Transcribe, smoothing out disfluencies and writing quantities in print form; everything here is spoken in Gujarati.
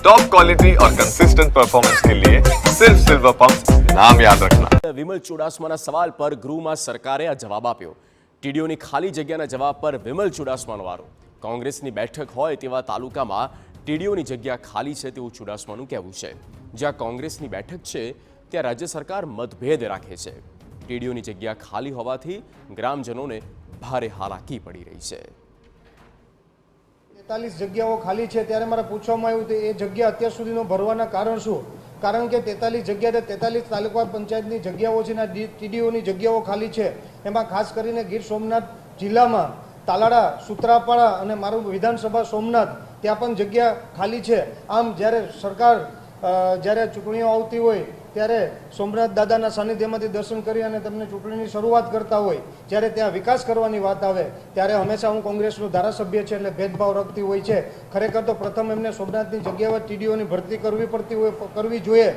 टॉप क्वालिटी और कंसिस्टेंट परफॉर्मेंस के लिए सिर्फ सिल्वर पंप नाम याद रखना। વિમલ ચુડાસમાના સવાલ પર ગૃહમાં સરકારે આ જવાબ આપ્યો। ટીડીઓની ખાલી જગ્યાના જવાબ પર વિમલ ચુડાસમાનો વારો। કોંગ્રેસની બેઠક હોય તેવા તાલુકામાં ટીડીઓની જગ્યા ખાલી છે તેવું ચુડાસમાનું કહેવું છે। જ્યાં કોંગ્રેસની બેઠક છે ત્યાં રાજ્ય સરકાર મતભેદ રાખે છે। ટીડીઓની જગ્યા ખાલી હોવાથી ગ્રામજનોને ભારે હાલાકી પડી રહી છે। 43 જગ્યાઓ ખાલી છે ત્યારે મારે પૂછવામાં આવ્યું કે એ જગ્યા અત્યાર સુધીનો ભરવાના કારણ શું? કારણ કે 43 જગ્યા 43 તાલુકા પંચાયતની જગ્યાઓ છે ને ટીડીઓની જગ્યાઓ ખાલી છે। એમાં ખાસ કરીને ગીર સોમનાથ જિલ્લામાં તાલાળા, સુત્રાપાડા અને મારું વિધાનસભા સોમનાથ ત્યાં પણ જગ્યા ખાલી છે। આમ જ્યારે સરકાર જ્યારે ચૂંટણીઓ આવતી હોય ત્યારે સોમનાથ દાદાના સાનિધ્યમાંથી દર્શન કરી અને તેમને ચૂંટણીની શરૂઆત કરતા હોય, જ્યારે ત્યાં વિકાસ કરવાની વાત આવે ત્યારે હંમેશા હું કોંગ્રેસનો ધારાસભ્ય છે એટલે ભેદભાવ રાખતી હોય છે। ખરેખર તો પ્રથમ એમને સોમનાથની જગ્યાએ ટીડીઓની ભરતી કરવી જોઈએ।